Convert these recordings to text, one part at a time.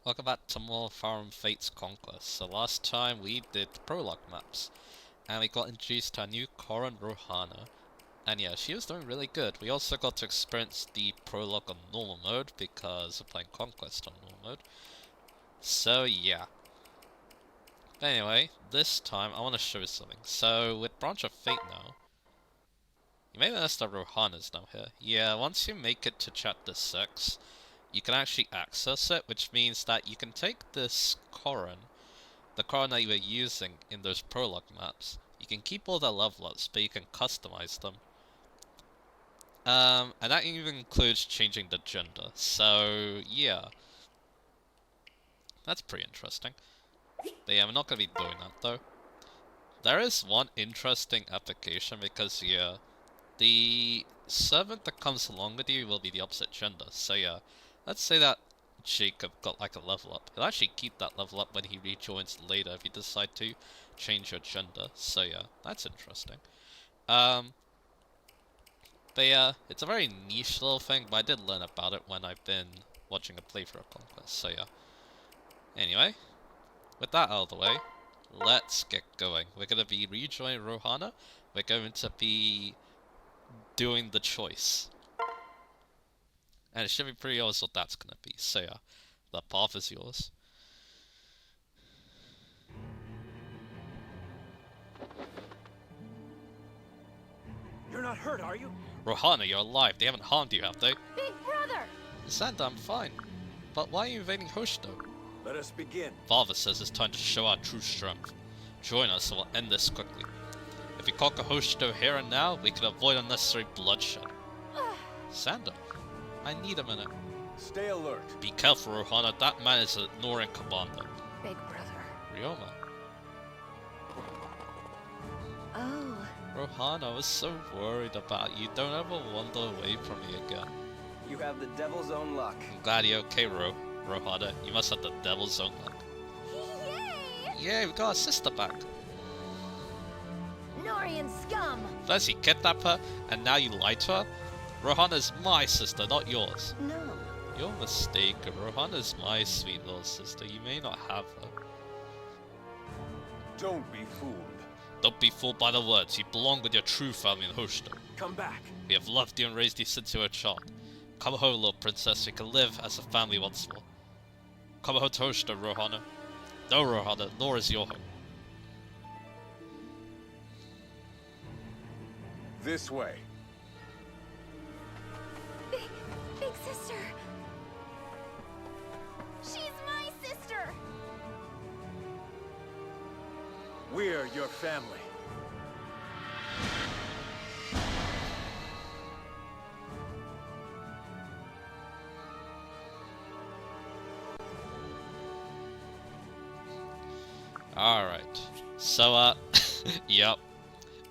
Welcome back to more Fire and Fate's Conquest. So last time we did the prologue maps, and we got introduced to our new Koran Rohana. And yeah, she was doing really good. We also got to experience the prologue on normal mode, because we're playing Conquest on normal mode. So yeah. But anyway, this time I want to show you something. So with Branch of Fate now, you may notice that Rohana's now here. Yeah, once you make it to chapter 6, you can actually access it, which means that you can take this Koran, the Koran that you were using in those prologue maps. You can keep all the level ups, but you can customize them. And that even includes changing the gender. So yeah, that's pretty interesting. But yeah, we're not gonna be doing that though. There is one interesting application because yeah, the servant that comes along with you will be the opposite gender. So yeah, let's say that Jacob got like a level up. He'll actually keep that level up when he rejoins later if you decide to change your gender. So yeah, that's interesting. But yeah, it's a very niche little thing, but I did learn about it when I've been watching a playthrough of Conquest. So yeah. Anyway, with that out of the way, let's get going. We're gonna be rejoining Rohana. We're going to be doing the choice. And it should be pretty obvious what that's gonna be. So yeah, the path is yours. You're not hurt, are you? Rohana, you're alive. They haven't harmed you, have they? Big brother! Santa, I'm fine. But why are you invading Hoshto? Let us begin. Father says it's time to show our true strength. Join us and we'll end this quickly. If we conquer Hoshto here and now, we can avoid unnecessary bloodshed. Santa, I need a minute. Stay alert. Be careful, Rohana. That man is a Norin commander. Big brother. Ryoma. Oh. Rohana, I was so worried about you. Don't ever wander away from me again. You have the devil's own luck. I'm glad you're okay, Rohana. You must have the devil's own luck. Yay! Yay, we got our sister back. Norian scum! First you kidnap her, and now you lie to her? Rohana's my sister, not yours. No. You're mistaken. Rohana's my sweet little sister. You may not have her. Don't be fooled. Don't be fooled by the words. You belong with your true family in Hoshto. Come back. We have loved you and raised you since you were a child. Come home, little princess. We can live as a family once more. Come home to Hoshto, Rohana. No, Rohana, nor is your home. This way. Big sister! She's my sister! We're your family. Alright. So, yep.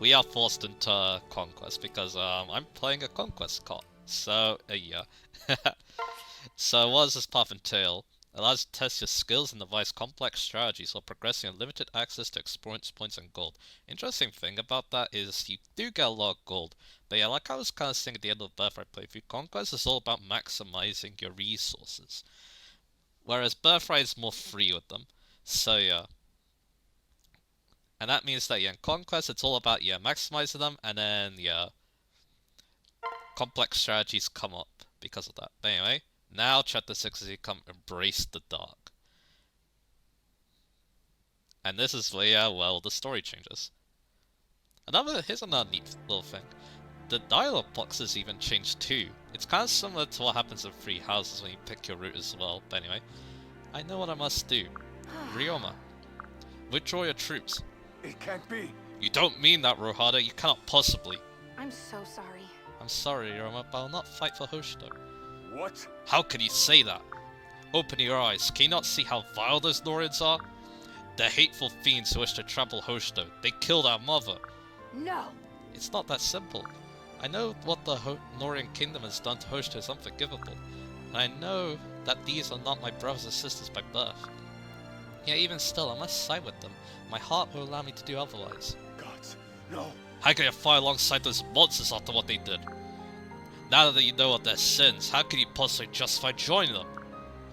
We are forced into Conquest because, I'm playing a Conquest card. So, yeah. So, what does this path entail? Allows you to test your skills and devise complex strategies while progressing unlimited access to experience points and gold. Interesting thing about that is you do get a lot of gold. But yeah, like I was kind of saying at the end of the Birthright playthrough, Conquest is all about maximizing your resources. Whereas Birthright is more free with them. So yeah. And that means that, yeah, in Conquest, it's all about, yeah, maximizing them, and then, yeah, complex strategies come up because of that. But anyway, now Chapter 6 is you come Embrace the Dark. And this is where, yeah, well, the story changes. Here's another neat little thing. The dialogue boxes even change too. It's kind of similar to what happens in Free Houses when you pick your route as well. But anyway, I know what I must do. Ryoma, withdraw your troops. It can't be. You don't mean that, Rohana. You cannot possibly. I'm so sorry. I'm sorry, Ryoma, but I'll not fight for Hoshto. What? How can you say that? Open your eyes. Can you not see how vile those Norians are? They're hateful fiends who wish to trample Hoshto. They killed our mother. No! It's not that simple. I know what the Norian kingdom has done to Hoshto is unforgivable. And I know that these are not my brothers and sisters by birth. Yet even still, I must side with them. My heart will allow me to do otherwise. Gods, no. How can you fight alongside those monsters after what they did? Now that you know of their sins, how can you possibly justify joining them?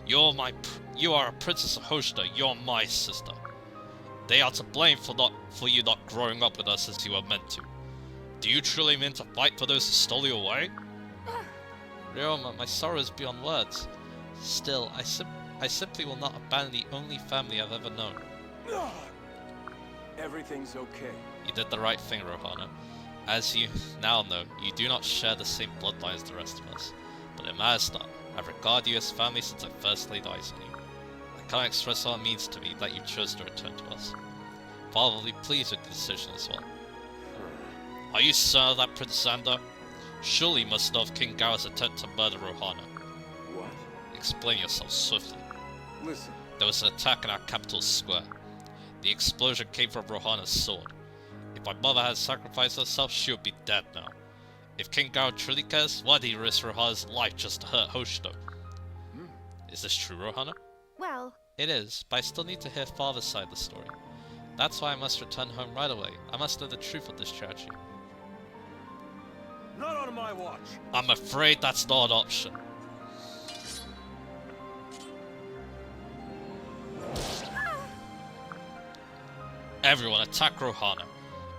You're my You are a princess of Hoshida. You're my sister. They are to blame for you not growing up with us as you were meant to. Do you truly mean to fight for those who stole you away? Ryoma, my sorrow is beyond words. Still, I simply will not abandon the only family I've ever known. Everything's okay. You did the right thing, Rohana. As you now know, you do not share the same bloodline as the rest of us. But it matters not. I've regarded you as family since I first laid eyes on you. I cannot express what it means to me that you chose to return to us. Father will be pleased with the decision as well. Are you son of that Prince Xander? Surely you must know of King Gao's attempt to murder Rohana. What? Explain yourself swiftly. Listen. There was an attack in our capital square. The explosion came from Rohana's sword. If my mother had sacrificed herself, she would be dead now. If King Gao truly cares, why did he risk Rohana's life just to hurt Hoshito? Is this true, Rohana? Well, It is, but I still need to hear Father's side of the story. That's why I must return home right away. I must know the truth of this tragedy. Not on my watch. I'm afraid that's not an option. Everyone, attack Rohana.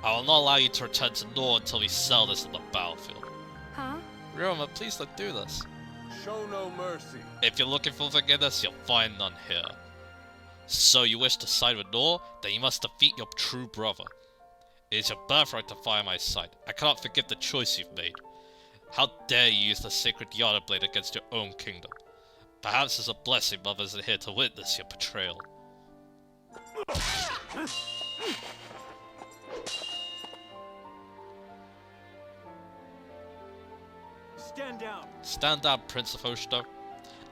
I will not allow you to return to Nor until we sell this on the battlefield. huh? Ryoma, please don't do this. Show no mercy. If you're looking for forgiveness, you'll find none here. So you wish to side with Nor? Then you must defeat your true brother. It is your birthright to fight my side. I cannot forgive the choice you've made. How dare you use the sacred Yada Blade against your own kingdom? Perhaps it's a blessing Mother isn't here to witness your betrayal. Stand down. Stand down, Prince of Hoshito.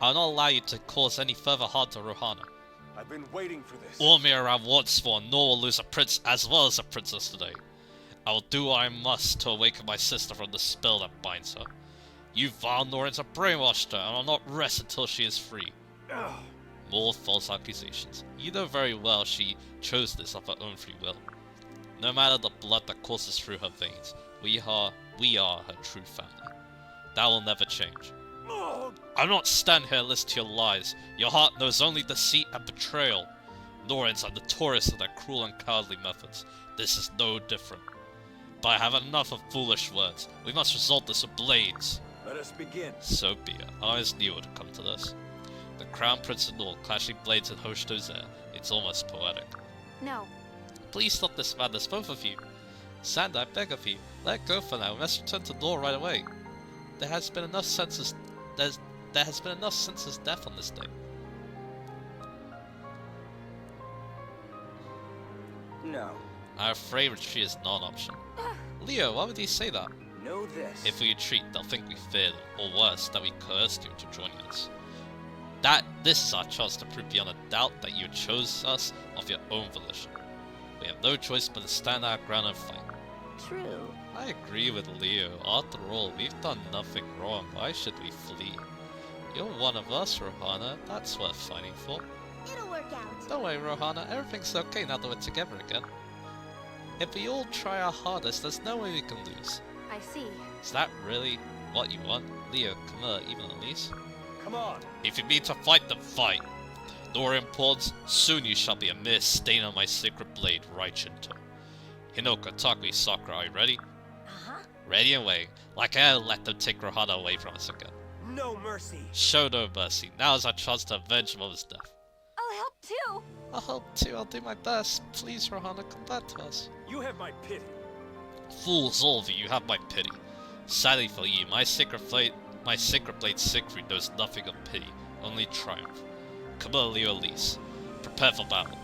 I will not allow you to cause any further harm to Rohana. I've been waiting for this. All me around once more, nor will lose a prince as well as a princess today. I will do what I must to awaken my sister from the spell that binds her. You vile Norans have brainwashed her, and will not rest until she is free. Ugh. More false accusations. You know very well she chose this of her own free will. No matter the blood that courses through her veins, we are her true family. That will never change. Oh, I'll not stand here and listen to your lies. Your heart knows only deceit and betrayal. Norans are notorious for their cruel and cowardly methods. This is no different. But I have enough of foolish words. We must resolve this with blades. let us begin. So be it. I always knew it would come to this. The Crown Prince and all clashing blades in Hoshito's air. It's almost poetic. No. Please stop this madness, both of you. Sand, I beg of you. Let go for now. We must return to Nor right away. There has been enough senseless death on this day. No. I'm afraid retreat is not an option. Leo, why would he say that? Know this. If we retreat, they'll think we feared them, or worse, that we coerced you into joining us. This is our chance to prove beyond a doubt that you chose us of your own volition. We have no choice but to stand our ground and fight. True. I agree with Leo. After all, we've done nothing wrong. Why should we flee? You're one of us, Rohana. That's worth fighting for. It'll work out. Don't worry, Rohana. Everything's okay now that we're together again. If we all try our hardest, there's no way we can lose. I see. Is that really what you want? Leo, Camilla, even Elise? Come on. If you mean to fight, then fight. Nor pawns, soon you shall be a mere stain on my sacred blade, Raichinto. Hinoka, Takui, Sakura, are you ready? Uh-huh. Ready and waiting, like I let them take Rohana away from us again. No mercy. Show no mercy. Now is our chance to avenge Mother's death. I'll help too. I'll help too. I'll do my best. Please, Rohana, come back to us. You have my pity. Fools, all of you have my pity. Sadly for you, my sacred blade Siegfried knows nothing of pity, only triumph. Camilla, Leo, Elise, prepare for battle.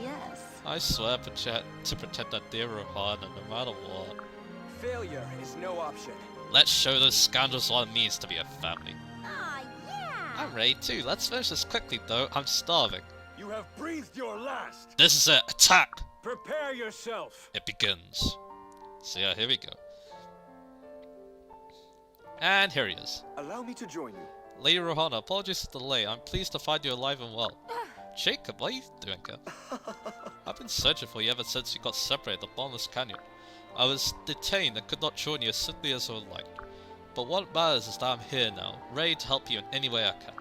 Yes. I swear to protect that dear Rohana no matter what. Failure is no option. Let's show those scoundrels what it means to be a family. Ah, yeah. I'm ready too. Let's finish this quickly though. I'm starving. You have breathed your last. This is it. Attack! Prepare yourself. It begins. So yeah, here we go. And here he is. Allow me to join you. Lady Rohana, apologies for the delay. I'm pleased to find you alive and well. Jacob, what are you doing here? I've been searching for you ever since you got separated at the Bottomless Canyon. I was detained and could not join you as simply as I would like. But what matters is that I'm here now, ready to help you in any way I can.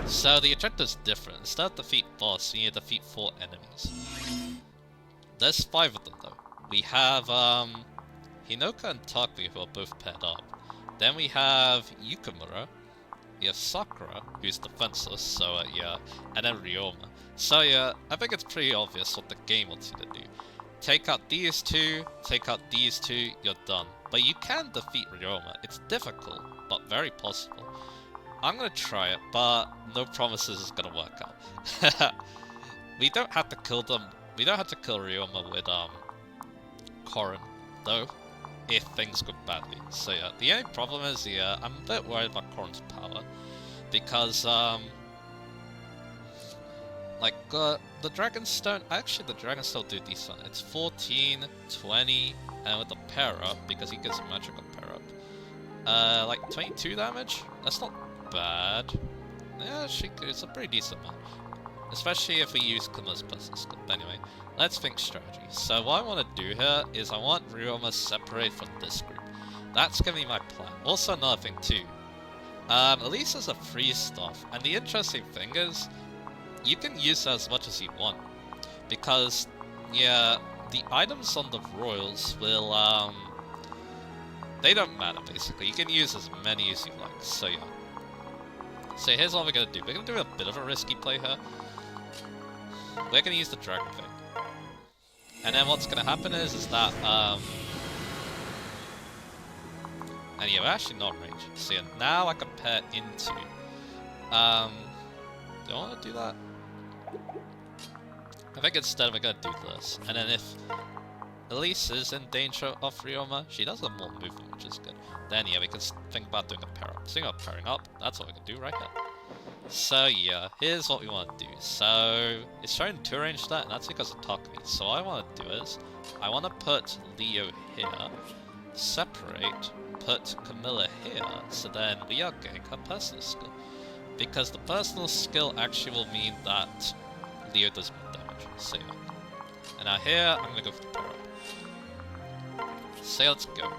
So the objective's different. Instead of defeat boss, you need to defeat 4 enemies. There's 5 of them though. We have Hinoka and Takumi who are both paired up. Then we have Yukimura. We have Sakura, who's defenseless, so yeah, and then Ryoma. So yeah, I think it's pretty obvious what the game wants you to do. Take out these 2, take out these 2, you're done. But you can defeat Ryoma. It's difficult, but very possible. I'm gonna try it, but no promises it's gonna work out. We don't have to kill them. We don't have to kill Ryoma with Korin, though, if things go badly. So yeah, the only problem is, yeah, I'm a bit worried about Korin's power, because like the Dragonstone, actually the Dragonstone do decent. It's 14, 20, and with the pair up, because he gets a magical pair up, like 22 damage. That's not bad. Yeah, it's a pretty decent amount. Especially if we use Kuma's personal skill. But anyway, let's think strategy. So what I want to do here is I want Ryoma separated from this group. That's going to be my plan. Also another thing too. Elisa's a free stuff. And the interesting thing is, you can use her as much as you want. Because, yeah, the items on the royals will, they don't matter basically. You can use as many as you like. So yeah. So here's what we're going to do. We're going to do a bit of a risky play here. We're going to use the dragon thing. And then what's going to happen is that, and yeah, we're actually not in range. So yeah, now I can pair into, do I want to do that? I think instead we're going to do this. And then if Elise is in danger of Ryoma, she does have more movement, which is good. Then yeah, we can think about doing a pair up. Speaking of pairing up, that's what we can do right here. So yeah, here's what we want to do. So it's showing 2-range that, and that's because of Takumi. So what I want to do is, I want to put Leo here, separate, put Camilla here, so then we are getting her personal skill. Because the personal skill actually will mean that Leo does more damage. So yeah. And now here, I'm going to go for the pair up. So let's go.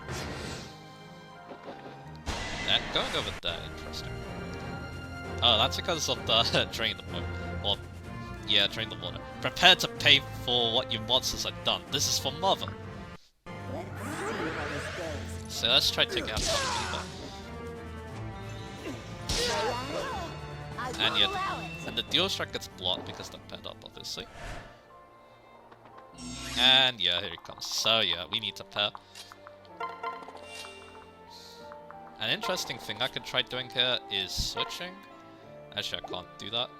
And going over there, interesting. Oh, that's because of the drain the water. Or, yeah, drain the water. Prepare to pay for what your monsters have done. This is for Mother. Let's see how this goes. So let's try taking out the I And won't yet, allow it. and the dual strike gets blocked because they're paired up, obviously. And yeah, here it comes. So yeah, we need to pair. An interesting thing I could try doing here is switching. Actually, I can't do that.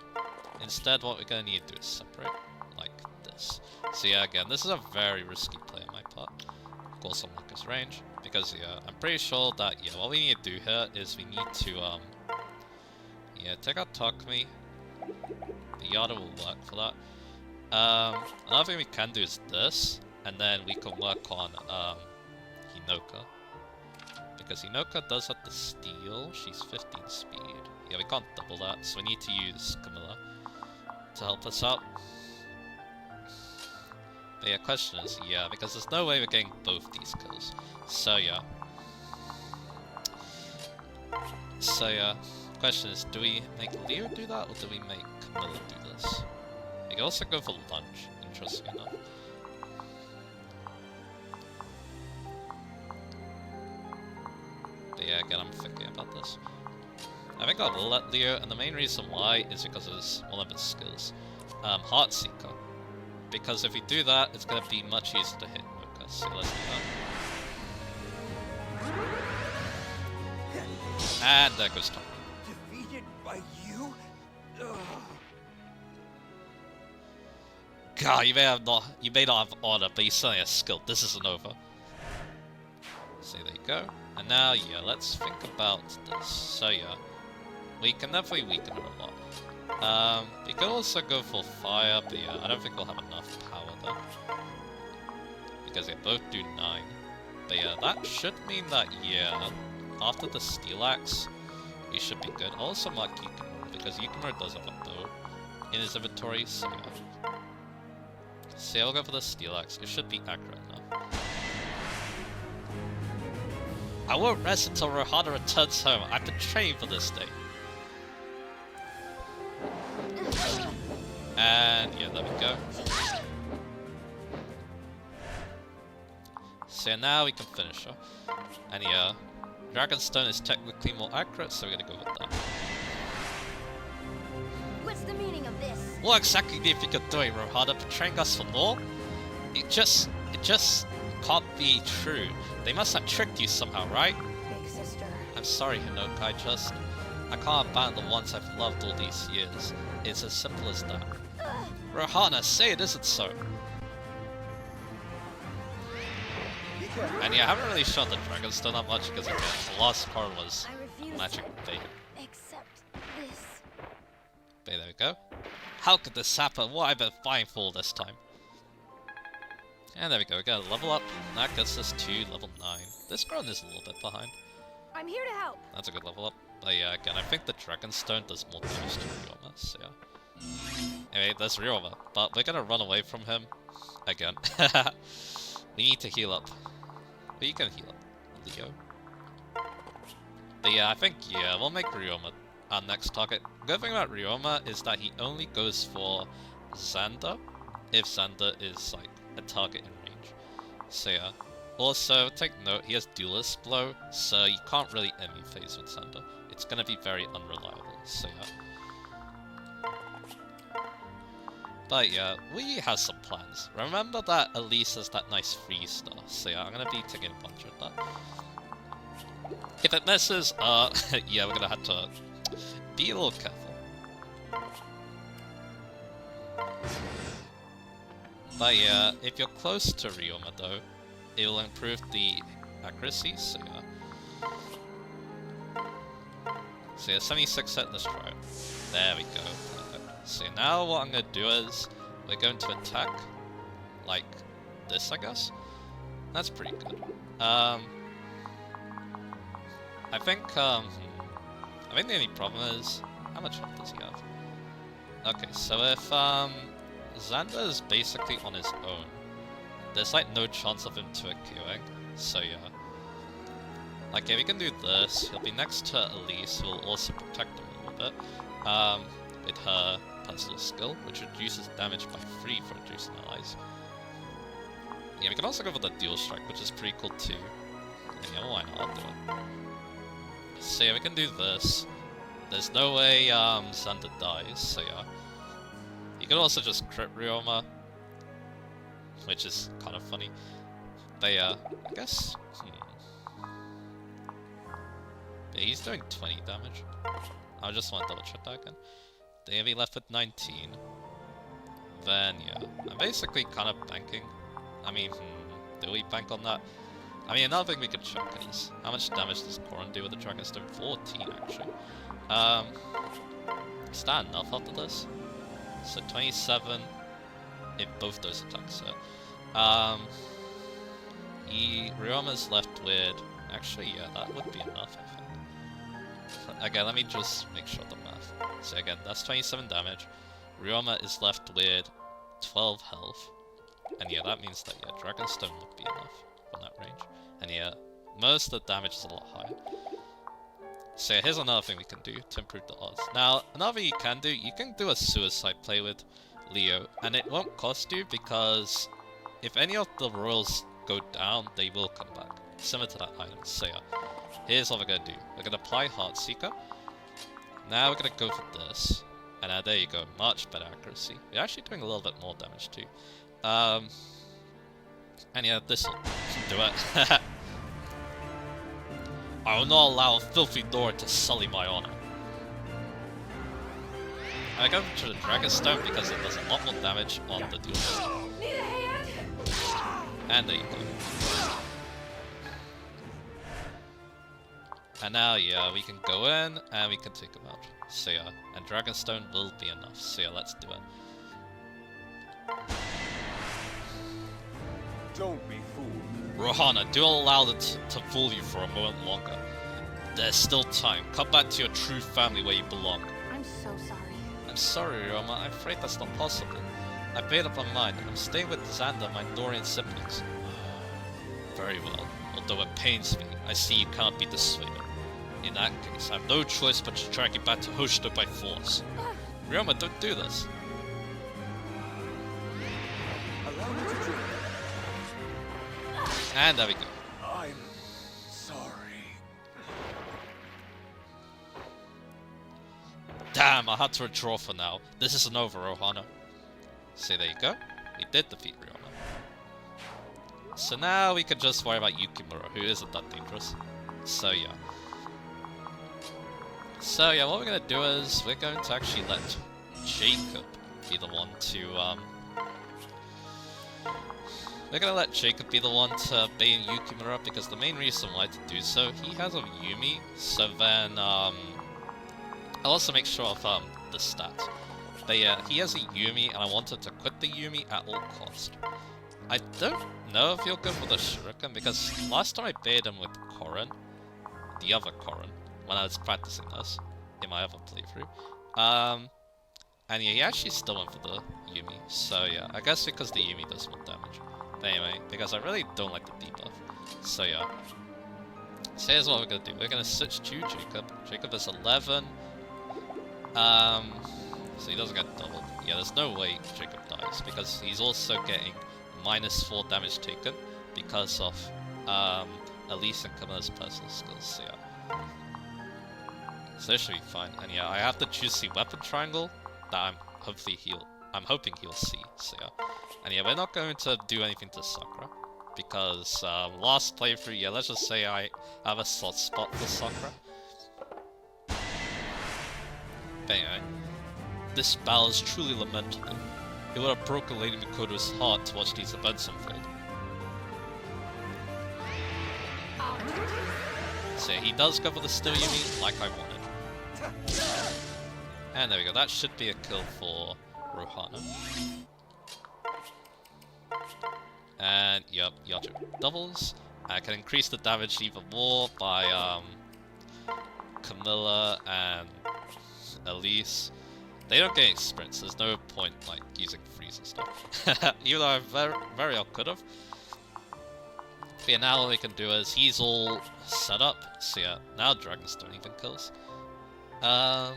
Instead, what we're going to need to do is separate, like this. So yeah, again, this is a very risky play on my part. Of course, on Marcus' range, because yeah, I'm pretty sure that, yeah, what we need to do here is we need to, yeah, take out Takumi. The Yada will work for that. Another thing we can do is this, and then we can work on, Hinoka. Because Hinoka does have the steal, she's 15 speed. Yeah, we can't double that, so we need to use Camilla to help us out. But yeah, question is, yeah, because there's no way we're getting both these kills. So yeah. So yeah, question is, do we make Leo do that, or do we make Camilla do this? We can also go for lunge, interesting enough. But yeah, again, I'm thinking about this. I think I'll let Leo, and the main reason why is because of one of his skills. Heartseeker. Because if we do that, it's going to be much easier to hit Mocha, so let's do that. And there goes Tom. Defeated by you? Ugh. God, you may not have honor, but you certainly have skill. This isn't over. So there you go. And now, yeah, let's think about this. So yeah, we can definitely weaken her a lot. We could also go for fire, but yeah, I don't think we'll have enough power though. Because they both do 9. But yeah, that should mean that, yeah, after the Steel Axe, we should be good. I'll also mark Yukimura, because Yukimura does have a bow in his inventory, so yeah. So yeah, I'll go for the Steel Axe. It should be accurate enough. I won't rest until Rohana returns home. I've been training for this day. And yeah, there we go. So now we can finish her. And yeah, Dragonstone is technically more accurate, so we're gonna go with that. What's the meaning of this? What exactly do you think you're doing, Rohana? Betraying us for more? It just can't be true. They must have tricked you somehow, right? Big sister. I'm sorry, Hinoka, I can't abandon the ones I've loved all these years. It's as simple as that. Rohana, say it isn't so. And yeah, I haven't really shot the Dragonstone that much because again, the last card was I refuse Magic Bait. accept this. Okay, there we go. How could this happen? What have I been fighting for this time? And there we go, we got a level up. And that gets us to level 9. This ground is a little bit behind. I'm here to help. That's a good level up. But yeah, again, I think the Dragonstone does more damage to Ryoma, so yeah. Anyway, there's Ryoma, but we're gonna run away from him again. We need to heal up. But you can heal up, Leo. But yeah, I think, yeah, we'll make Ryoma our next target. Good thing about Ryoma is that he only goes for Xander if Xander is like a target in range. So yeah. Also, take note, he has Duelist Blow, so you can't really enemy phase with Xander. It's gonna be very unreliable, so yeah. But yeah, we have some plans. Remember that Elise has that nice 3-star, so yeah, I'm gonna be taking advantage of that. If it misses, yeah, we're gonna have to be a little careful. But yeah, if you're close to Ryoma though, it will improve the accuracy, so yeah. So yeah, 76 hit, let's try it. There we go, perfect. So now what I'm gonna do is, we're going to attack, like this I guess. That's pretty good. I think the only problem is, how much health does he have? Okay, so if Xander is basically on his own, there's like no chance of him 2-Qing, so yeah. Like if we can do this, he'll be next to Elise, who will also protect him a little bit. With her personal skill, which reduces damage by 3 for reducing allies. Yeah, we can also go for the Dual Strike, which is pretty cool too. And yeah, why not? I'll do it. So yeah, we can do this. There's no way Xander dies, so yeah. You could also just crit Ryoma, which is kind of funny. But yeah, I guess... Yeah, he's doing 20 damage. I just want to double check that again. Then we left with 19. Then yeah, I'm basically kind of banking. I mean, do we bank on that? I mean, another thing we could check is how much damage does Koron do with the Dragonstone? 14 actually. Is that enough after this? So 27 if both those attacks hit. Ryoma's left with... Actually, yeah, that would be enough, I think. Okay, let me just make sure the math. So again, that's 27 damage. Ryoma is left with 12 health. And yeah, that means that, yeah, Dragonstone would be enough from that range. And yeah, most of the damage is a lot higher. So yeah, here's another thing we can do to improve the odds. Now, another thing you can do a suicide play with Leo, and it won't cost you because if any of the royals go down, they will come back. Similar to that item. So yeah, here's what we're gonna do. We're gonna apply Heartseeker. Now we're gonna go for this. And there you go, much better accuracy. We're actually doing a little bit more damage too. And yeah, this'll do it. I will not allow a filthy door to sully my honor. I go to the Dragonstone because it does a lot more damage on the duelist. Need a hand? And there you go. And now, yeah, we can go in and we can take him out. So yeah, and Dragonstone will be enough. So yeah, let's do it. Don't be fooled. Rohana, do allow it to fool you for a moment longer. There's still time. Come back to your true family where you belong. I'm so sorry. I'm sorry, Ryoma. I'm afraid that's not possible. I made up my mind. I'm staying with Xander, my Dorian siblings. Very well. Although it pains me, I see you can't be dissuaded. In that case, I have no choice but to drag you back to Hoshino by force. Ryoma, don't do this. And there we go. I'm sorry. Damn, I had to withdraw for now. This isn't over, Rohana. So there you go. We did defeat Rihanna. So now we can just worry about Yukimura, who isn't that dangerous. So yeah. What we're gonna do is we're going to actually let Jacob be the one to we're gonna let Jacob be the one to bait Yukimura because the main reason why to do so, he has a Yumi, so then I'll also make sure of the stats. But yeah, he has a Yumi and I wanted to quit the Yumi at all cost. I don't know if he'll go for the Shuriken because last time I baited him with Korin, the other Korin, when I was practicing this in my other playthrough. And yeah, he actually still went for the Yumi. So yeah, I guess because the Yumi does more damage. But anyway, because I really don't like the debuff. So yeah. So here's what we're gonna do. We're gonna switch to Jacob. Jacob is 11. So he doesn't get doubled. Yeah, there's no way Jacob dies because he's also getting -4 damage taken because of Elise and Camilla's personal skills. So yeah. So this should be fine. And yeah, I have to choose the weapon triangle that I'm hoping he'll see. So yeah. And yeah, we're not going to do anything to Sakura because last playthrough, yeah, let's just say I have a soft spot for Sakura. But anyway, this battle is truly lamentable. It would have broken Lady Mikoto's heart to watch these events unfold. So yeah, he does go for the still Yumi, like I wanted. And there we go, that should be a kill for Rohana. And yep, Yato doubles. I can increase the damage even more by Camilla and Elise. They don't get any sprints, there's no point like using freeze and stuff. Even though I very well could have. But yeah, now what we can do is he's all set up. So yeah, now dragons don't even kills. I'll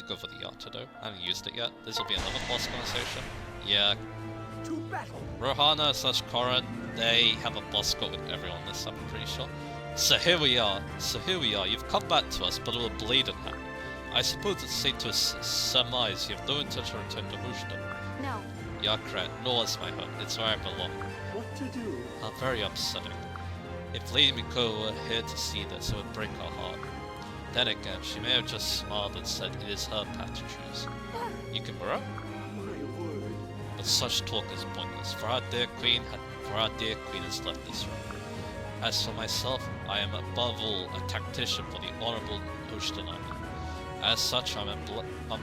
go for the Yato though. I haven't used it yet. This will be another boss conversation. Yeah. Rohana / Korin, they have a boss score with everyone this, I'm pretty sure. So here we are. You've come back to us, but with a blade in hand. I suppose it's safe to surmise you have no intention to return to Houston. No. You are correct, nor is my home. It's where I belong. What to do? Very upsetting. If Lady Miko were here to see this, it would break her heart. Then again, she may have just smiled and said it is her path to choose. Yukimura? My word. But such talk is pointless, for our dear queen has left this room. As for myself, I am above all a tactician for the honorable Houston army. As such, I'm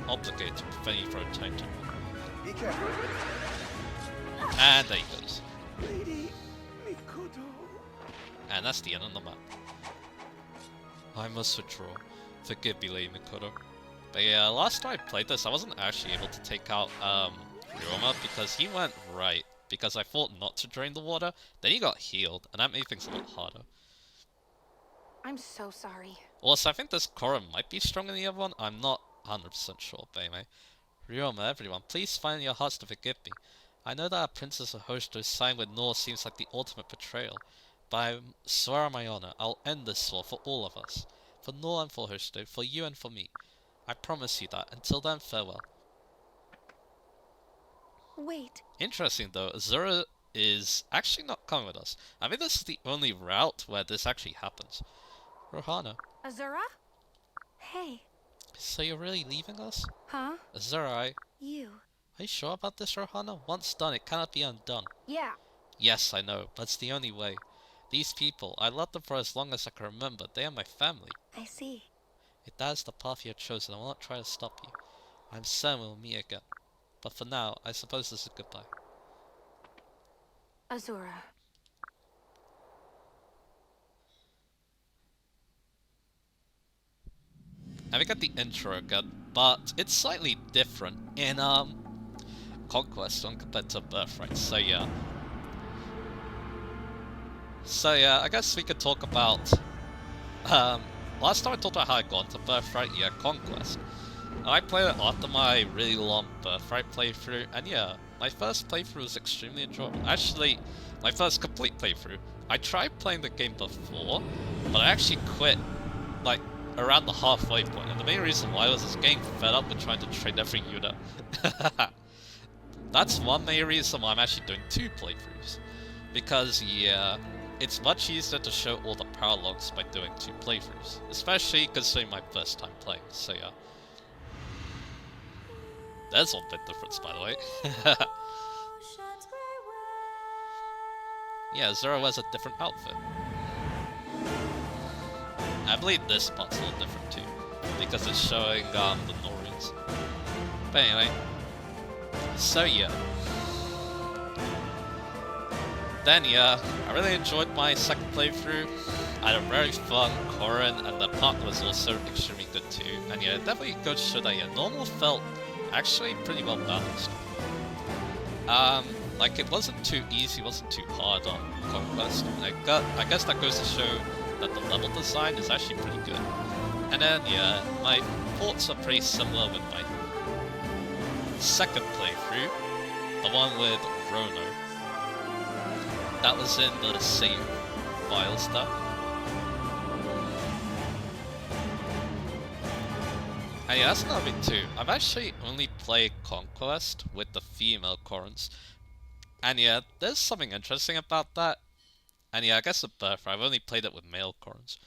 obligated to prevent you from returning to me. Be careful. And there he goes. Lady Mikoto. And that's the end of the map. I must withdraw. Forgive me, Lady Mikoto. But yeah, last time I played this, I wasn't actually able to take out Ryoma because he went right. Because I thought not to drain the water, then he got healed, and that made things a lot harder. I'm so sorry. Also, I think this Korra might be stronger than the other one. I'm not 100% sure, but anyway. Ryoma, everyone, please find your hearts to forgive me. I know that our Princess of Hoshito's sign with Nor seems like the ultimate betrayal, but I swear on my honor, I'll end this war for all of us. For Nor and for Hoshito, for you and for me. I promise you that. Until then, farewell. Wait. Interesting though, Azura is actually not coming with us. I think this is the only route where this actually happens. Rohana. Azura? Hey. So you're really leaving us? Huh? Azura, You. Are you sure about this, Rohana? Once done, it cannot be undone. Yeah. Yes, I know, but it's the only way. These people, I loved them for as long as I can remember. They are my family. I see. If that is the path you have chosen, I will not try to stop you. I'm certain we'll meet again. But for now, I suppose this is goodbye. Azura. And we got the intro again, but it's slightly different in Conquest when compared to Birthright. So yeah, I guess we could talk about last time I talked about how I got into Birthright, yeah, Conquest. I played it after my really long Birthright playthrough, and yeah, my first playthrough was extremely enjoyable. Actually, my first complete playthrough. I tried playing the game before, but I actually quit, like, around the halfway point, and the main reason why was I was getting fed up with trying to train every unit. That's one main reason why I'm actually doing 2 playthroughs. Because, yeah, it's much easier to show all the power logs by doing 2 playthroughs. Especially considering my first time playing, so yeah. There's one bit difference, by the way. Yeah, Zero has a different outfit. I believe this part's a little different too, because it's showing the Norins. But anyway, so yeah. Then yeah, I really enjoyed my second playthrough. I had a very fun Corrin, and the partner was also extremely good too. And yeah, it definitely goes to show that yeah, normal felt actually pretty well balanced. Like it wasn't too easy, wasn't too hard on Conquest. I guess that goes to show that the level design is actually pretty good. And then yeah, my ports are pretty similar with my second playthrough, the one with Rono. That was in the save file stuff. And yeah, that's another thing too. I've actually only played Conquest with the female Corrins. And yeah, there's something interesting about that. And yeah, I guess with Birthright, I've only played it with male Corrins.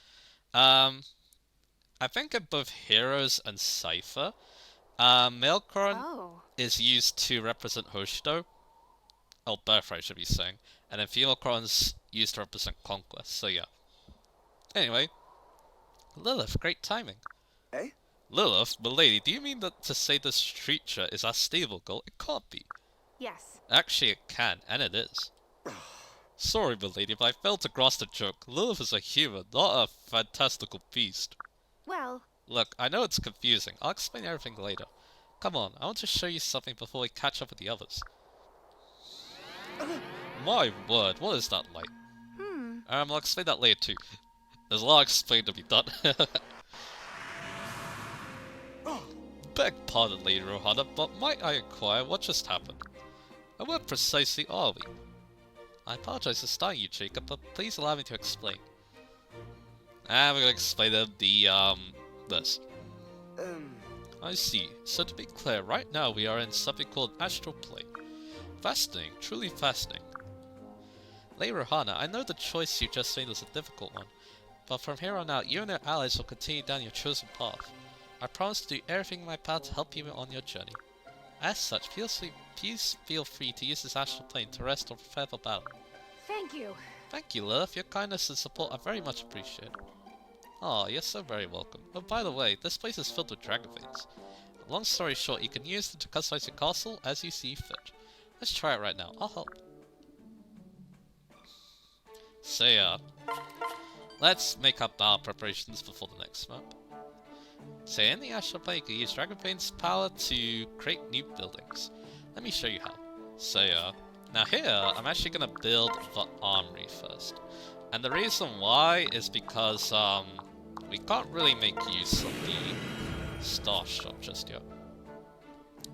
I think in both Heroes and Cypher, male Corrin is used to represent Hoshido. Oh, Birthright should be saying. And then female Corrin's used to represent Conquest, so yeah. Anyway, Lilith, great timing. Eh? Lilith, milady, do you mean that to say this creature is our stable goal? It can't be. Yes. Actually, it can, and it is. Sorry, milady, but I failed to grasp the joke. Lilith is a human, not a fantastical beast. Well... Look, I know it's confusing. I'll explain everything later. Come on, I want to show you something before we catch up with the others. My word, what is that like? I'll explain that later too. There's a lot explained to be done. Beg pardon, Lady Rohana, but might I inquire what just happened? And where precisely are we? I apologize for starting you, Jacob, but please allow me to explain. And we're gonna explain them this. I see. So to be clear, right now we are in something called astral plane. Fascinating, truly fascinating. Lady Rohana, I know the choice you just made was a difficult one, but from here on out, you and your allies will continue down your chosen path. I promise to do everything in my power to help you on your journey. As such, please feel free to use this astral plane to rest or prepare for battle. Thank you. Thank you, Lilith. Your kindness and support are very much appreciated. Aw, you're so very welcome. Oh, by the way, this place is filled with dragon veins. Long story short, you can use them to customize your castle as you see fit. Let's try it right now. I'll help. So yeah, let's make up our preparations before the next map. So in the astral plane, you can use dragon vein's power to create new buildings. Let me show you how. So yeah, now here I'm actually gonna build the armory first, and the reason why is because we can't really make use of the star shop just yet.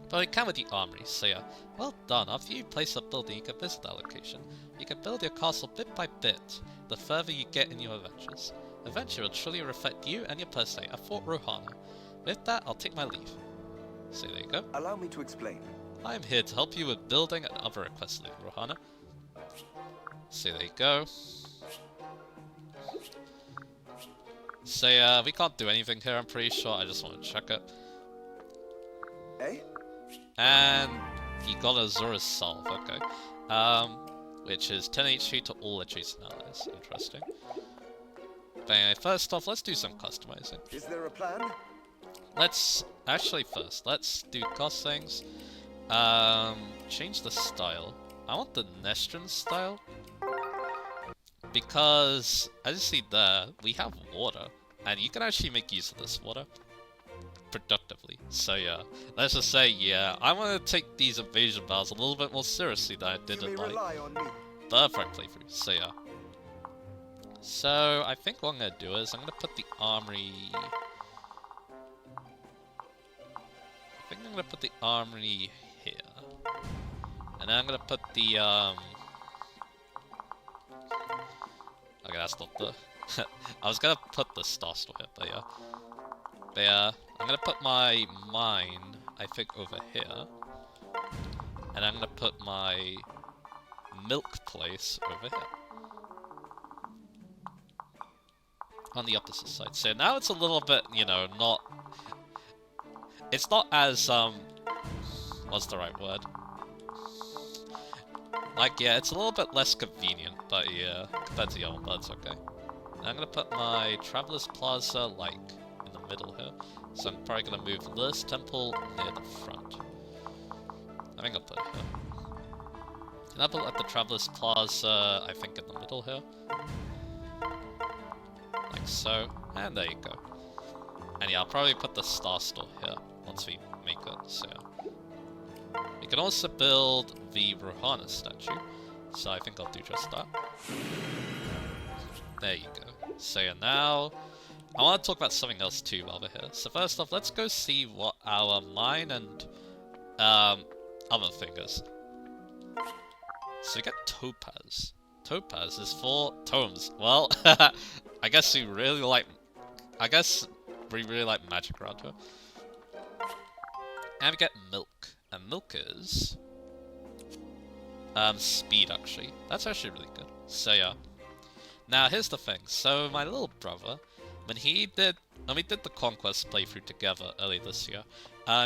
But we can with the armory, so yeah. Well done, after you place a building you can visit that location. You can build your castle bit by bit, the further you get in your adventures. Eventually will truly reflect you and your personality at Fort Rohana. With that, I'll take my leave. So there you go. Allow me to explain. I am here to help you with building and other requests, Lady Rohana. So there you go. So yeah, we can't do anything here, I'm pretty sure. I just want to check it. Eh? And you got Azura's Salve, okay. Which is 10 HP to all adjacent allies. Interesting. But anyway, first off, let's do some customizing. Is there a plan? Let's do cost things. Change the style. I want the Nestron style. Because, as you see there, we have water. And you can actually make use of this water productively. So yeah, let's just say, yeah, I want to take these invasion battles a little bit more seriously than I did in my Birthright playthrough. So yeah. So I think what I'm going to do is I'm going to put the armory think I'm gonna put the armory here. And then I'm gonna put the, okay, that's not the... I was gonna put the Star Store here, but yeah. But yeah, I'm gonna put my mine, I think, over here. And I'm gonna put my milk place over here. On the opposite side. So now it's a little bit, you know, not... It's not as, what's the right word? Like, yeah, it's a little bit less convenient, but yeah, compared to the other one, but it's okay. And I'm gonna put my Traveler's Plaza, like, in the middle here. So I'm probably gonna move this temple near the front. I think I'll put it here. And I'll put, like, the Traveler's Plaza, I think, in the middle here. Like so. And there you go. And yeah, I'll probably put the Star Store here, once we make it, so yeah. You can also build the Rohana statue, so I think I'll do just that. There you go. So yeah, now I want to talk about something else too while we're here. So first off, let's go see what our mine and other thing is. So we get Topaz. Topaz is for tomes. Well, I guess we really like magic around here. And we get milk. And milk is speed, actually. That's actually really good. So yeah. Now here's the thing. So my little brother, when we did the Conquest playthrough together earlier this year,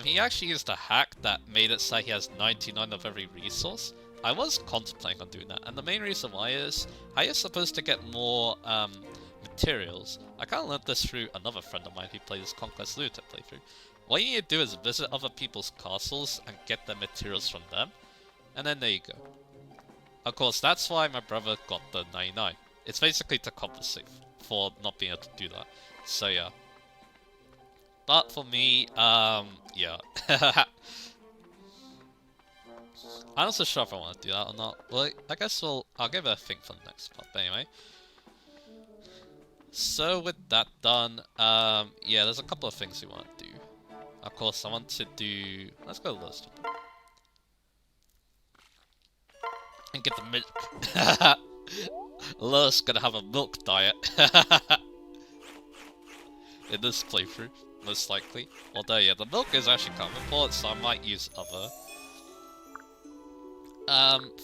he actually used a hack that made it so he has 99 of every resource. I was contemplating on doing that, and the main reason why is how you're supposed to get more materials. I kind of learned this through another friend of mine who plays Conquest Lunatic playthrough. What you need to do is visit other people's castles and get their materials from them, and then there you go. Of course, that's why my brother got the 99. It's basically to compensate for not being able to do that. So yeah. But for me, yeah. I'm not so sure if I want to do that or not. Well, I guess I'll give it a think for the next part. But anyway. So with that done, yeah, there's a couple of things we want to do. Of course, I want to do... Let's go to list. And get the milk. Lur's gonna have a milk diet. In this playthrough, most likely. Although, yeah, the milk is actually kind of important, so I might use other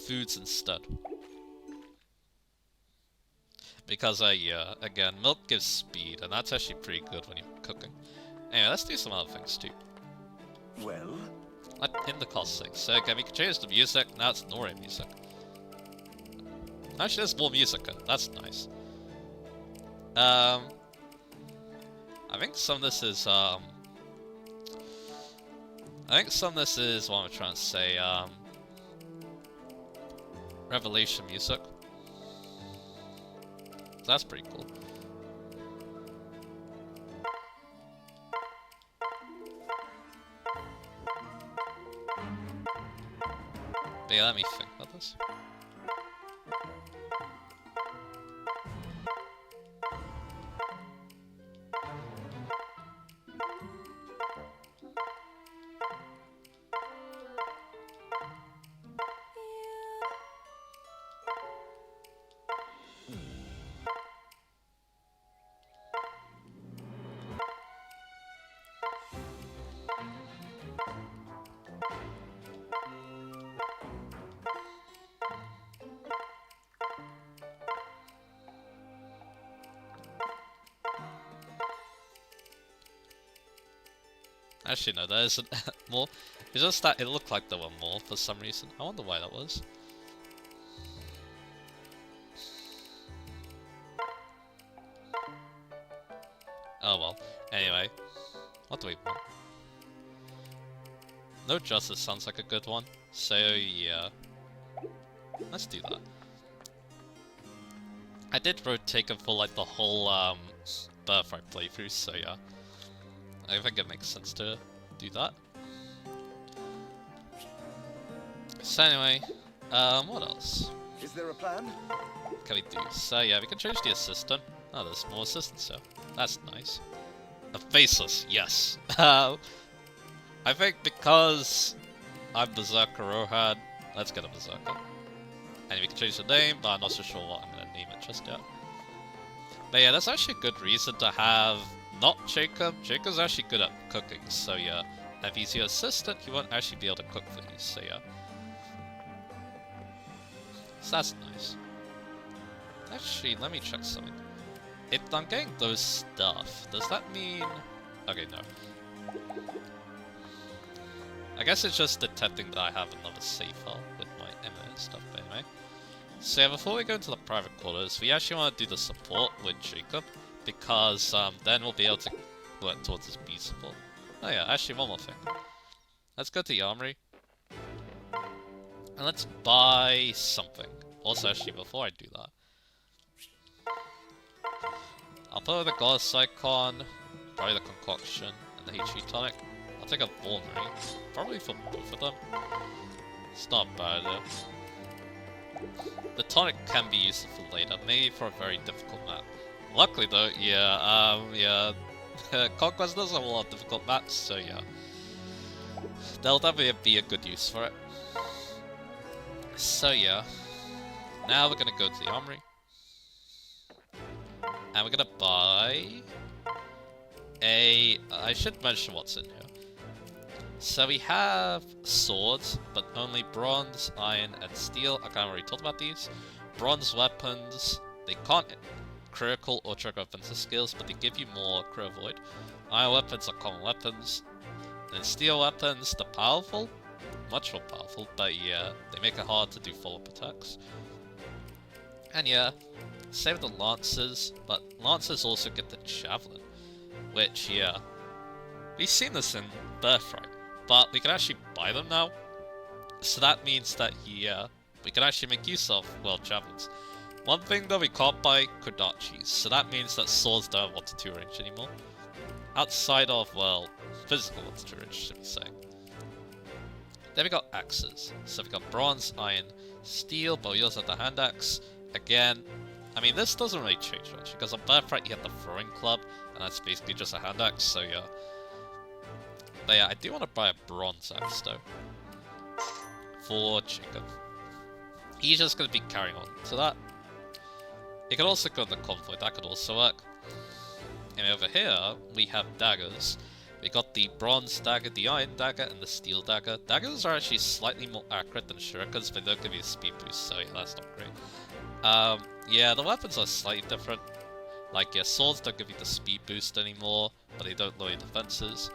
foods instead. Because, yeah, again, milk gives speed, and that's actually pretty good when you're cooking. Anyway, let's do some other things too. Well? Like in the cost thing. So, okay, we can change the music, now it's Nore music. Actually, there's more music, that's nice. I think some of this is, I think some of this is what I'm trying to say, Revelation music. That's pretty cool. But yeah, let me think about this. Actually, no, there isn't more. It's just that it looked like there were more for some reason. I wonder why that was. Oh well. Anyway, what do we want? No Justice sounds like a good one. So yeah, let's do that. I did rotate it for like the whole Birthright playthrough, so yeah. I think it makes sense to do that. So anyway, what else? Is there a plan? Can we do? So yeah, we can change the assistant. Oh, there's more assistants here. That's nice. A faceless, yes. I think because I'm Berserker Rohan, let's get a Berserker. And we can change the name, but I'm not so sure what I'm gonna name it just yet. But yeah, that's actually a good reason to have not Jacob. Jacob's actually good at cooking, so yeah. And if he's your assistant, he won't actually be able to cook for you, so yeah. So that's nice. Actually, let me check something. If I'm getting those stuff, does that mean... Okay, no. I guess it's just detecting that I have another save file with my Emma and stuff, but anyway. So yeah, before we go into the private quarters, we actually want to do the support with Jacob, because then we'll be able to work towards his B support. Oh yeah, actually one more thing. Let's go to the armory. And let's buy something. Also, actually, before I do that, I'll put the goddess icon, probably the concoction, and the HE tonic. I'll take a vulnerary, probably for both of them. It's not bad though. The tonic can be useful for later, maybe for a very difficult map. Luckily though, yeah, Conquest does have a lot of difficult maps, so yeah. There'll definitely be a good use for it. So yeah, now we're gonna go to the armory. And we're gonna buy a... I should mention what's in here. So we have swords, but only bronze, iron, and steel. I kind of already talked about these. Bronze weapons, they can't critical or trigger offensive skills, but they give you more crit avoid. Iron weapons are common weapons. And steel weapons, they're powerful. Much more powerful, but yeah, they make it hard to do follow-up attacks. And yeah, same with the lances, but lances also get the javelin, which yeah, we've seen this in Birthright, but we can actually buy them now. So that means that yeah, we can actually make use of, well, javelins. One thing though, we can't buy kodachis, so that means that swords don't have 1-2 range anymore. Outside of, well, physical 1-2 range, should we say. Then we got axes. So we got bronze, iron, steel, but we also have the hand axe. Again, I mean, this doesn't really change much, because on Birthright you have the throwing club, and that's basically just a hand axe, so yeah. But yeah, I do want to buy a bronze axe though. For Jacob. He's just going to be carrying on to that. You can also go to the convoy, that could also work. And over here, we have daggers. We got the bronze dagger, the iron dagger, and the steel dagger. Daggers are actually slightly more accurate than shurikens, but they don't give you a speed boost, so yeah, that's not great. Yeah, the weapons are slightly different. Like, yeah, swords don't give you the speed boost anymore, but they don't lower your defenses.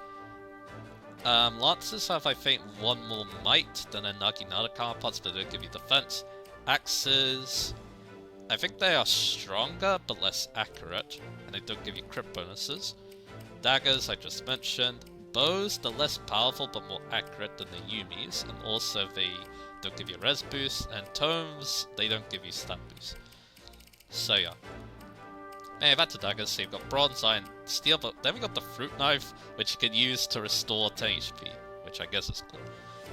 Lances have, I think, one more might than their Naginata counterparts, but they don't give you defense. Axes, I think they are stronger, but less accurate, and they don't give you crit bonuses. Daggers, I just mentioned. Bows, they're less powerful, but more accurate than the Yumis, and also they don't give you res boost. And tomes, they don't give you stat boost. So yeah. Anyway, back to daggers, so you've got bronze, iron, steel, but then we got the fruit knife, which you can use to restore 10 HP, which I guess is cool.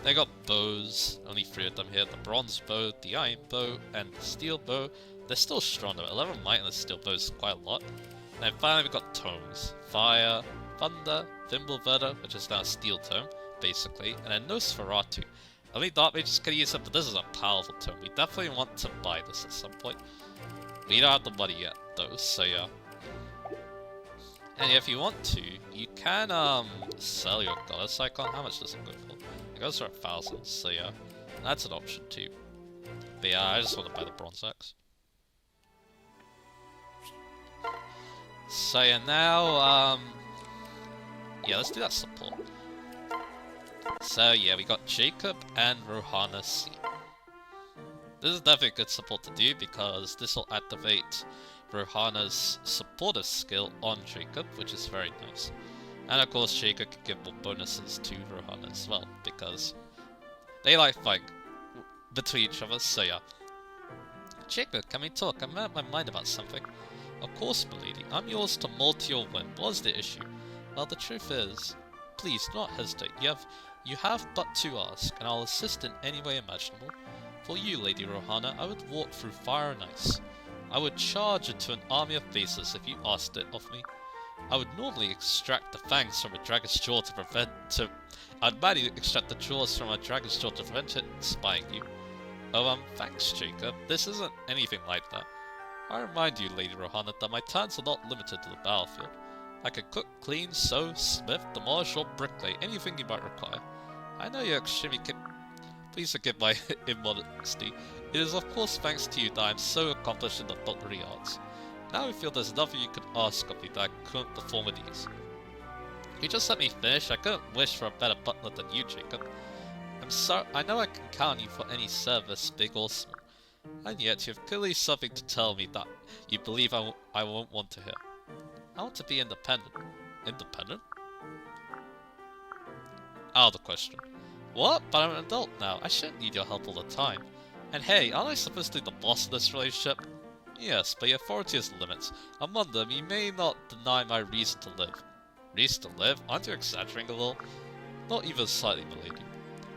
Then got bows, only 3 of them here, the bronze bow, the iron bow, and the steel bow. They're still strong though, 11 might and the steel bow is quite a lot. And then finally we got tomes, fire, thunder, Fimbulverda, which is now a steel tome, basically, and then Nosferatu. Only Dark Mages can use it, but this is a powerful tome. We definitely want to buy this at some point. We don't have the money yet, though, so yeah. And if you want to, you can sell your goddess icon. How much does it go for? It goes for 1,000, so yeah. That's an option too. But yeah, I just want to buy the bronze axe. So yeah, now, yeah, let's do that support. So yeah, we got Jacob and Rohana C. This is definitely a good support to do because this will activate Rohana's supportive skill on Jacob, which is very nice. And of course Jacob can give more bonuses to Rohana as well, because they like fighting between each other, so yeah. Jacob, can we talk? I made up my mind about something. Of course, milady. I'm yours to mold to your whim. What's the issue? Well, the truth is... Please, do not hesitate. You have but to ask, and I'll assist in any way imaginable. For you, Lady Rohana, I would walk through fire and ice. I would charge into an army of faces if you asked it of me. I would normally extract the fangs from a dragon's jaw to prevent I'd manually extract the jaws from a dragon's jaw to prevent it spying you. Oh, thanks, Jacob. This isn't anything like that. I remind you, Lady Rohana, that my talents are not limited to the battlefield. I can cook, clean, sew, smith, demolish, or bricklay, anything you might require. I know you're extremely Please forgive my immodesty. It is of course thanks to you that I am so accomplished in the butlery arts. Now I feel there's nothing you could ask of me that I couldn't perform with ease. If you just let me finish, I couldn't wish for a better butler than you, Jacob. I'm sorry, I know I can count on you for any service, big or small. And yet you have clearly something to tell me that you believe I won't want to hear. I want to be independent. Independent? Out of the question. What? But I'm an adult now. I shouldn't need your help all the time. And hey, aren't I supposed to be the boss of this relationship? Yes, but your authority has limits. Among them, you may not deny my reason to live. Reason to live? Aren't you exaggerating a little? Not even slightly, milady.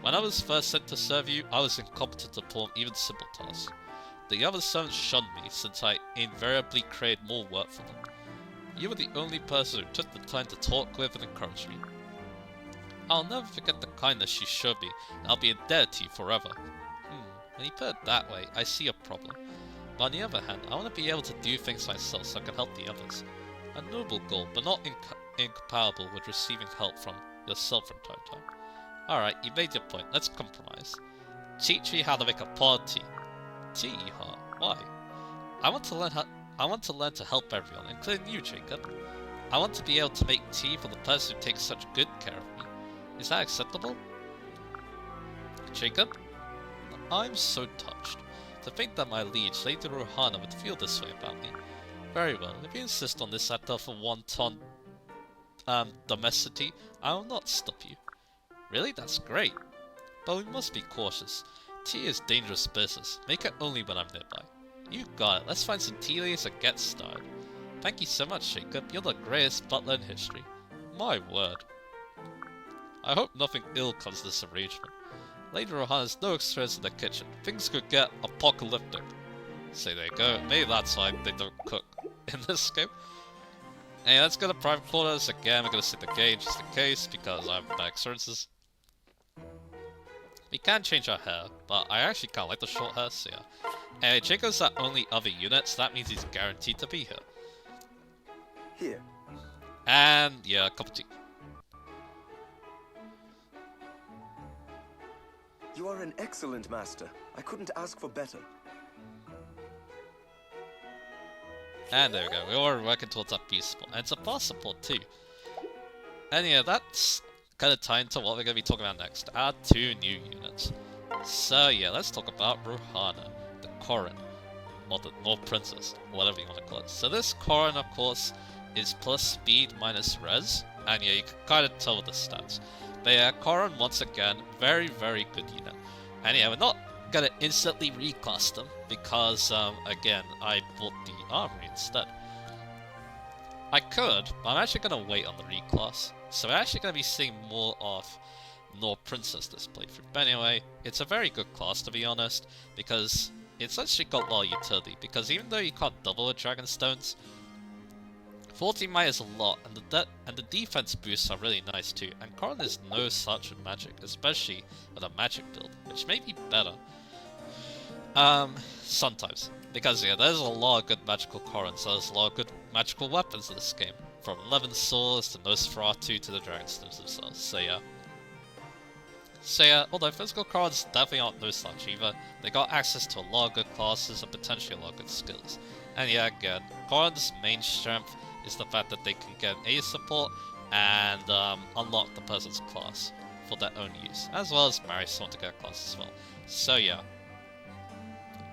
When I was first sent to serve you, I was incompetent to perform even simple tasks. The other servants shunned me, since I invariably created more work for them. You were the only person who took the time to talk with and encourage me. I'll never forget the kindness you showed me, and I'll be indebted to you forever. When you put it that way, I see a problem. But on the other hand, I want to be able to do things myself so I can help the others. A noble goal, but not incompatible with receiving help from yourself from time to time. Alright, you made your point. Let's compromise. Teach me how to make a pot of tea. Tea, huh? Why? I want to learn to help everyone, including you, Jacob. I want to be able to make tea for the person who takes such good care of me. Is that acceptable? Jacob? I'm so touched. To think that my liege, Lady Rohana, would feel this way about me. Very well, if you insist on this act of wanton domesticity, I will not stop you. Really? That's great. But we must be cautious. Tea is dangerous business. Make it only when I'm nearby. You got it. Let's find some tea leaves and get started. Thank you so much, Jacob. You're the greatest butler in history. My word. I hope nothing ill comes of this arrangement. Lady Rohana has no experience in the kitchen. Things could get apocalyptic. So there you go. Maybe that's why they don't cook in this game. Anyway, let's go to private quarters. Again, we're going to set the gauge just in case, because I have bad experiences. We can change our hair, but I actually kind of like the short hair, so yeah. Anyway, Jacob's our only other unit, so that means he's guaranteed to be here. Here. And, yeah, a cup of tea. You are an excellent master. I couldn't ask for better. And there we go, we are working towards our peace support. And it's a boss support too. And yeah, that's kind of tied into what we're going to be talking about next. Our 2 new units. So yeah, let's talk about Rohana, the Korin, or the North Princess, whatever you want to call it. So this Korin, of course, is plus speed minus res. And yeah, you can kind of tell with the stats. But yeah, Korin, once again, very, very good unit. And yeah, we're not gonna instantly reclass them, because, again, I bought the armory instead. I could, but I'm actually gonna wait on the reclass. So we're actually gonna be seeing more of North Princess this playthrough. But anyway, it's a very good class, to be honest, because it's actually got a lot of utility. Because even though you can't double with Dragon Stones, 14 might is a lot, and the defense boosts are really nice too. And Korin is no slouch with magic, especially with a magic build, which may be better. Sometimes. Because yeah, there's a lot of good magical Korin, so there's a lot of good magical weapons in this game. From 11 swords to Nosferatu to the Dragonstones themselves, so yeah, although physical Korins definitely aren't no slouch either, they got access to a lot of good classes and potentially a lot of good skills. And yeah, again, Korin's main strength is the fact that they can get A support and unlock the person's class for their own use, as well as marry someone to get a class as well. So yeah.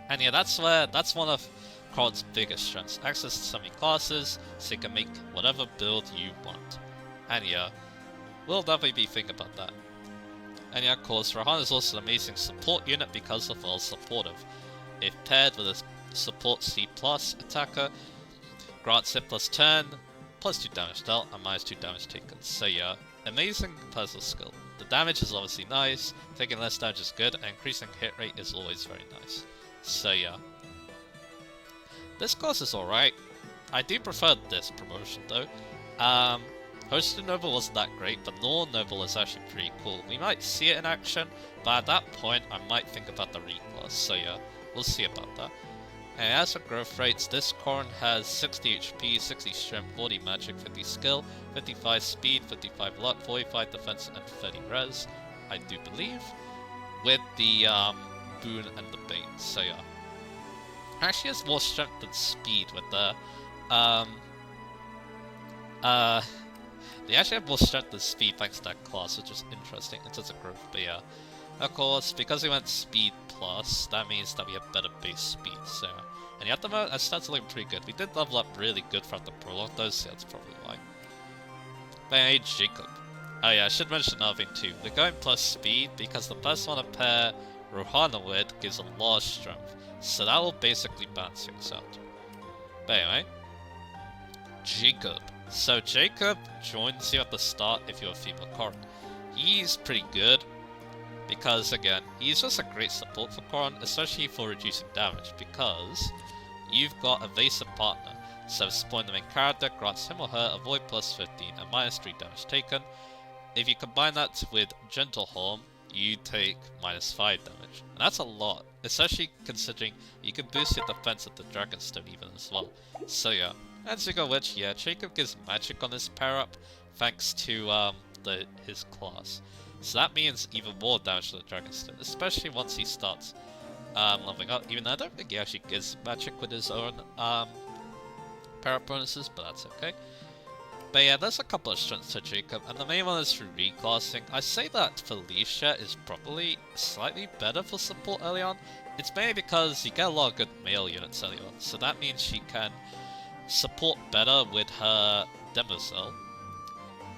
And yeah, that's one of Korin's biggest strengths. Access to so many classes, so you can make whatever build you want. And yeah, we'll definitely be thinking about that. And yeah, of course, Rohana is also an amazing support unit because of all supportive. If paired with a support C+ attacker, grants it plus 10, plus 2 damage dealt, and minus 2 damage taken. So yeah, amazing personal skill. The damage is obviously nice, taking less damage is good, and increasing hit rate is always very nice. So yeah. This class is alright. I do prefer this promotion though. Hosted Noble wasn't that great, but Norn Noble is actually pretty cool. We might see it in action, but at that point I might think about the reclass, so yeah, we'll see about that. And as for growth rates, this Corrin has 60 HP, 60 strength, 40 magic, 50 skill, 55 speed, 55 luck, 45 defense, and 30 res, I do believe, with the boon and the bait, so yeah. Actually has more strength than speed with the they actually have more strength than speed thanks to that class, which is interesting in terms of growth, but yeah. Of course, because we went speed plus, that means that we have better base speed, so... And at the moment, that starts looking pretty good. We did level up really good throughout the prologue though, so that's probably why. But hey, Jacob. Oh yeah, I should mention another thing too. We're going plus speed because the person on a pair Rohana with gives a lot of strength, so that will basically balance things out. But anyway, Jacob. So Jacob joins you at the start if you're a female Corrin. He's pretty good, because again, he's just a great support for Corrin, especially for reducing damage, because you've got Evasive Partner, so spawn the main character grants him or her avoid plus 15 and minus 3 damage taken. If you combine that with Gentle Harm, you take minus 5 damage, and that's a lot, especially considering you can boost your defense with the Dragonstone even as well. So yeah. And speaking of which, yeah, Jacob gives magic on his pair up, thanks to his class. So that means even more damage to the Dragonstone, especially once he starts leveling up. Even though I don't think he actually gives magic with his own pair up bonuses, but that's okay. But yeah, there's a couple of strengths to Jacob, and the main one is through reclassing. I say that Felicia is probably slightly better for support early on. It's mainly because you get a lot of good male units early on, so that means she can support better with her Demoiselle,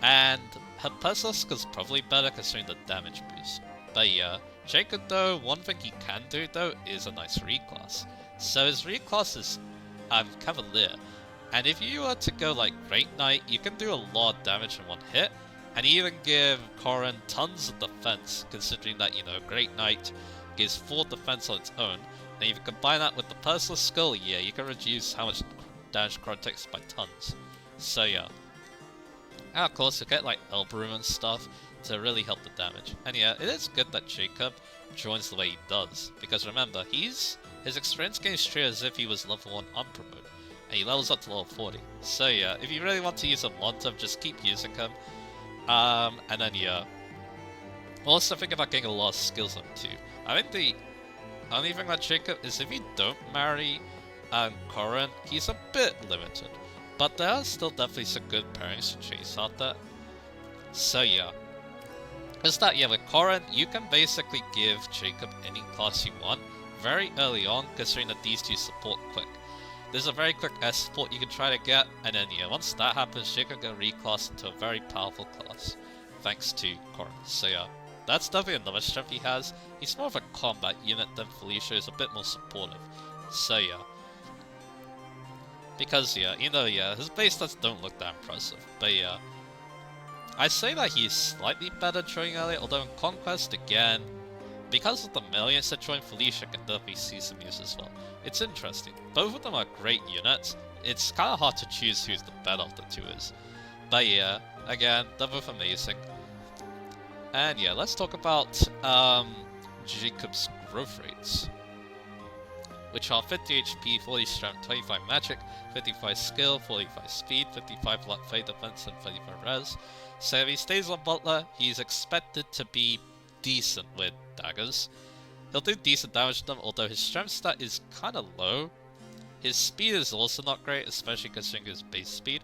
and her Persilisk is probably better considering the damage boost. But yeah, Jacob though, one thing he can do though is a nice reclass. So his reclass is Cavalier, and if you were to go like Great Knight, you can do a lot of damage in one hit, and even give Corrin tons of defense, considering that, you know, Great Knight gives 4 defense on its own, and if you combine that with the Persilisk skill, yeah, you can reduce how much damage Corrin takes by tons. So yeah. And of course you get like Emblem and stuff to really help the damage. And yeah, it is good that Jacob joins the way he does, because remember, his experience gains straight as if he was level 1 unpromoted, and he levels up to level 40. So yeah, if you really want to use him long term, just keep using him. And then yeah. Also think about getting a lot of skills on him too. I think the only thing about Jacob is if you don't marry Corrin, he's a bit limited, but there are still definitely some good pairings to chase out there. So yeah, is that yeah, with Corrin you can basically give Jacob any class you want very early on, considering that these two support quick. There's a very quick S support you can try to get, and then yeah, once that happens, Jacob can reclass into a very powerful class thanks to Corrin. So yeah, that's definitely another strength he has. He's more of a combat unit than Felicia, is a bit more supportive. So yeah. Because yeah, you know, yeah, his base stats don't look that impressive, but yeah. I say that he's slightly better during early, although in Conquest, again, because of the millions that join, Felicia can definitely see some use as well. It's interesting. Both of them are great units. It's kind of hard to choose who's the better of the two is. But yeah, again, they're both amazing. And yeah, let's talk about Jacob's growth rates, which are 50 HP, 40 strength, 25 magic, 55 skill, 45 speed, 55 luck, 30 defense, and 35 res. So if he stays on Butler, he's expected to be decent with daggers. He'll do decent damage to them, although his strength stat is kind of low. His speed is also not great, especially considering his base speed.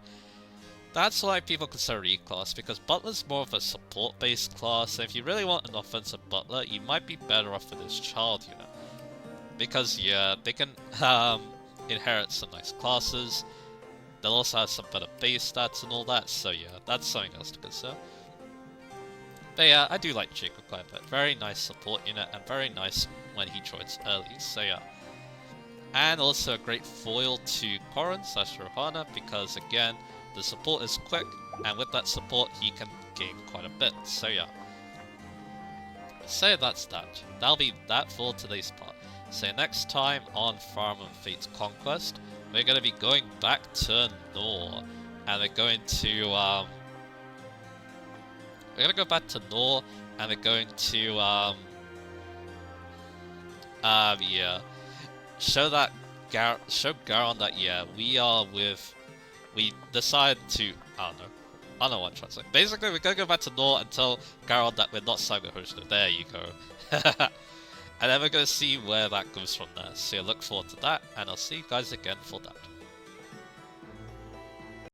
That's why people consider reclass, because Butler's more of a support-based class, and if you really want an offensive Butler, you might be better off with his child unit. Because yeah, they can inherit some nice classes. They'll also have some better base stats and all that, so yeah, that's something else to consider. But yeah, I do like Jacob quite a bit. Very nice support unit, and very nice when he joins early, so yeah. And also a great foil to Corrin / Rohana, because again, the support is quick, and with that support he can gain quite a bit, so yeah. So that's that. That'll be that for today's part. So next time on Farm and Fate's Conquest, we're going to be going back to Nor, and we're going to we're gonna go back to Nor, and we're going to yeah, show Garon that yeah, we decide to, I don't know. I don't know what I'm trying to say. Basically, we're gonna go back to Nor and tell Garon that we're not Saga Hoshino. There you go. And then we're gonna see where that goes from there. So look forward to that, and I'll see you guys again for that.